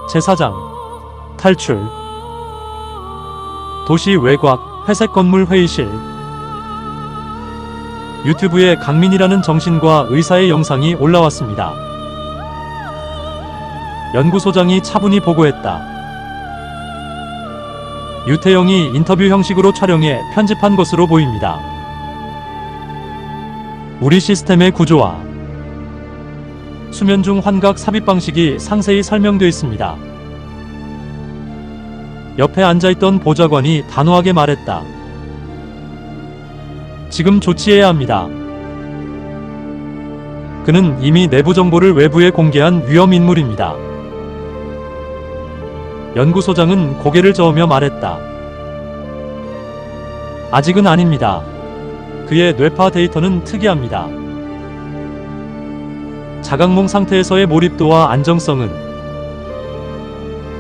제4장 탈출. 도시 외곽 회색 건물 회의실. 유튜브에 강민이라는 정신과 의사의 영상이 올라왔습니다. 연구소장이 차분히 보고했다. 유태영이 인터뷰 형식으로 촬영해 편집한 것으로 보입니다. 우리 시스템의 구조와 수면 중 환각 삽입 방식이 상세히 설명되어 있습니다. 옆에 앉아있던 보좌관이 단호하게 말했다. 지금 조치해야 합니다. 그는 이미 내부 정보를 외부에 공개한 위험 인물입니다. 연구소장은 고개를 저으며 말했다. 아직은 아닙니다. 그의 뇌파 데이터는 특이합니다. 자각몽 상태에서의 몰입도와 안정성은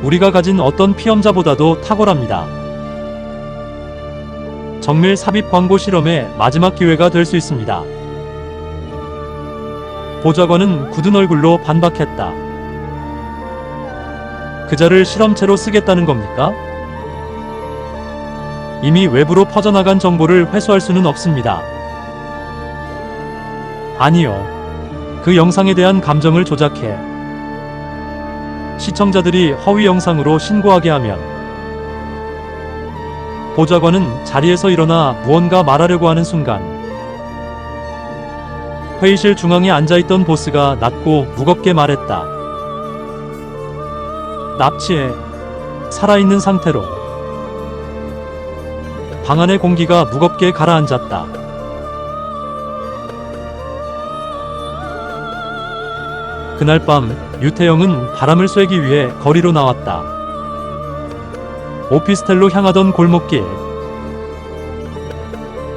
우리가 가진 어떤 피험자보다도 탁월합니다. 정밀 삽입 광고 실험의 마지막 기회가 될 수 있습니다. 보좌관은 굳은 얼굴로 반박했다. 그자를 실험체로 쓰겠다는 겁니까? 이미 외부로 퍼져나간 정보를 회수할 수는 없습니다. 아니요. 그 영상에 대한 감정을 조작해 시청자들이 허위 영상으로 신고하게 하면 보좌관은 자리에서 일어나 무언가 말하려고 하는 순간 회의실 중앙에 앉아있던 보스가 낮고 무겁게 말했다. 납치해. 살아있는 상태로. 방 안의 공기가 무겁게 가라앉았다. 그날 밤 유태영은 바람을 쐬기 위해 거리로 나왔다. 오피스텔로 향하던 골목길.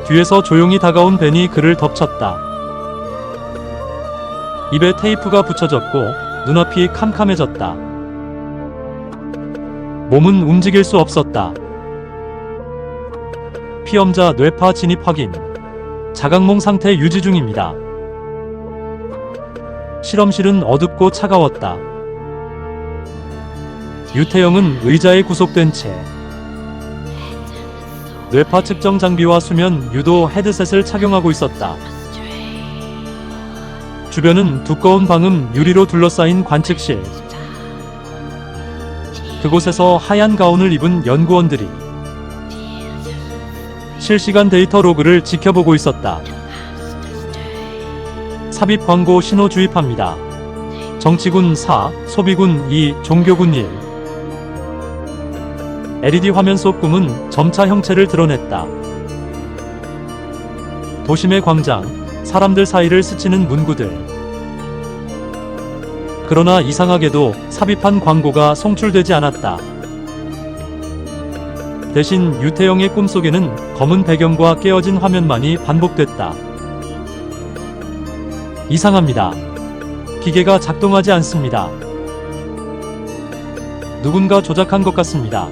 뒤에서 조용히 다가온 벤이 그를 덮쳤다. 입에 테이프가 붙여졌고 눈앞이 캄캄해졌다. 몸은 움직일 수 없었다. 피험자 뇌파 진입 확인. 자각몽 상태 유지 중입니다. 실험실은 어둡고 차가웠다. 유태영은 의자에 구속된 채 뇌파 측정 장비와 수면 유도 헤드셋을 착용하고 있었다. 주변은 두꺼운 방음 유리로 둘러싸인 관측실. 그곳에서 하얀 가운을 입은 연구원들이 실시간 데이터 로그를 지켜보고 있었다. 삽입 광고 신호 주입합니다. 정치군 4, 소비군 2, 종교군 1. LED 화면 속 꿈은 점차 형체를 드러냈다. 도심의 광장, 사람들 사이를 스치는 문구들. 그러나 이상하게도 삽입한 광고가 송출되지 않았다. 대신 유태영의 꿈속에는 검은 배경과 깨어진 화면만이 반복됐다. 이상합니다. 기계가 작동하지 않습니다. 누군가 조작한 것 같습니다.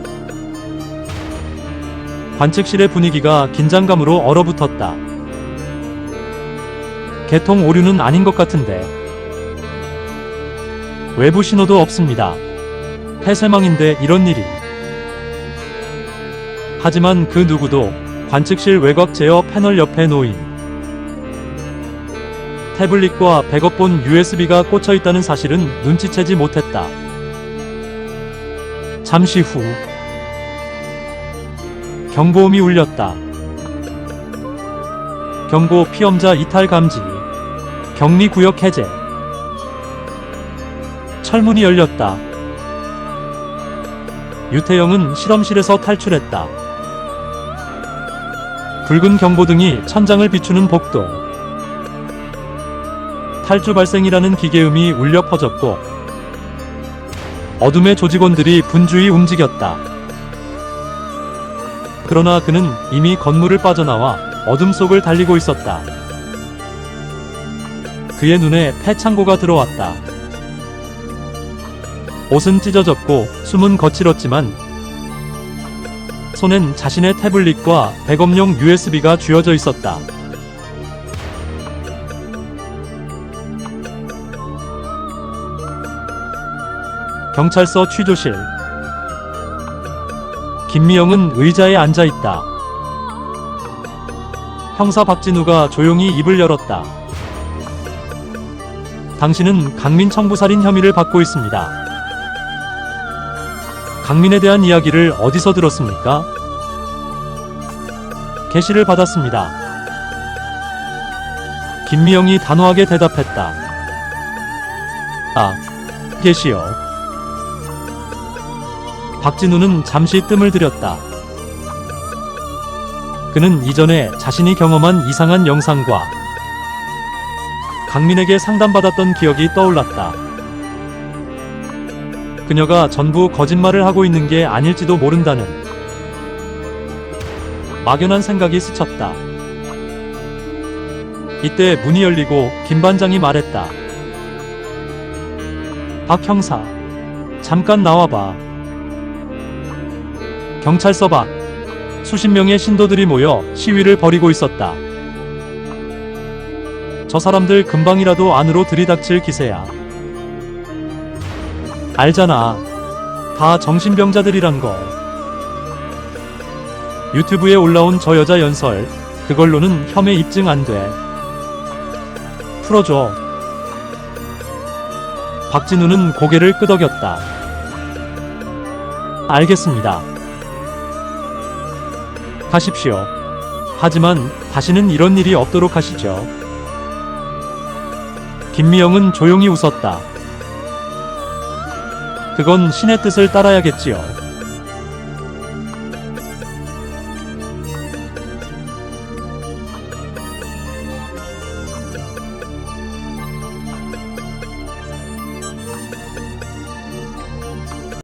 관측실의 분위기가 긴장감으로 얼어붙었다. 개통 오류는 아닌 것 같은데. 외부 신호도 없습니다. 폐쇄망인데 이런 일이. 하지만 그 누구도 관측실 외곽 제어 패널 옆에 놓인 태블릿과 백업본 USB가 꽂혀 있다는 사실은 눈치채지 못했다. 잠시 후 경보음이 울렸다. 경고 피험자 이탈 감지. 격리 구역 해제. 철문이 열렸다. 유태영은 실험실에서 탈출했다. 붉은 경보등이 천장을 비추는 복도. 탈주 발생이라는 기계음이 울려 퍼졌고 어둠의 조직원들이 분주히 움직였다. 그러나 그는 이미 건물을 빠져나와 어둠 속을 달리고 있었다. 그의 눈에 폐창고가 들어왔다. 옷은 찢어졌고 숨은 거칠었지만 손엔 자신의 태블릿과 백업용 USB가 쥐어져 있었다. 경찰서 취조실. 김미영은 의자에 앉아 있다. 형사 박진우가 조용히 입을 열었다. 당신은 강민 청부살인 혐의를 받고 있습니다. 강민에 대한 이야기를 어디서 들었습니까? 게시를 받았습니다. 김미영이 단호하게 대답했다. 아, 게시요. 박진우는 잠시 뜸을 들였다. 그는 이전에 자신이 경험한 이상한 영상과 강민에게 상담받았던 기억이 떠올랐다. 그녀가 전부 거짓말을 하고 있는 게 아닐지도 모른다는 막연한 생각이 스쳤다. 이때 문이 열리고 김 반장이 말했다. 박 형사, 잠깐 나와봐. 경찰서 밖 수십 명의 신도들이 모여 시위를 벌이고 있었다. 저 사람들 금방이라도 안으로 들이닥칠 기세야. 알잖아. 다 정신병자들이란 거. 유튜브에 올라온 저 여자 연설, 그걸로는 혐의 입증 안 돼. 풀어줘. 박진우는 고개를 끄덕였다. 알겠습니다. 가십시오. 하지만 다시는 이런 일이 없도록 하시죠. 김미영은 조용히 웃었다. 그건 신의 뜻을 따라야겠지요.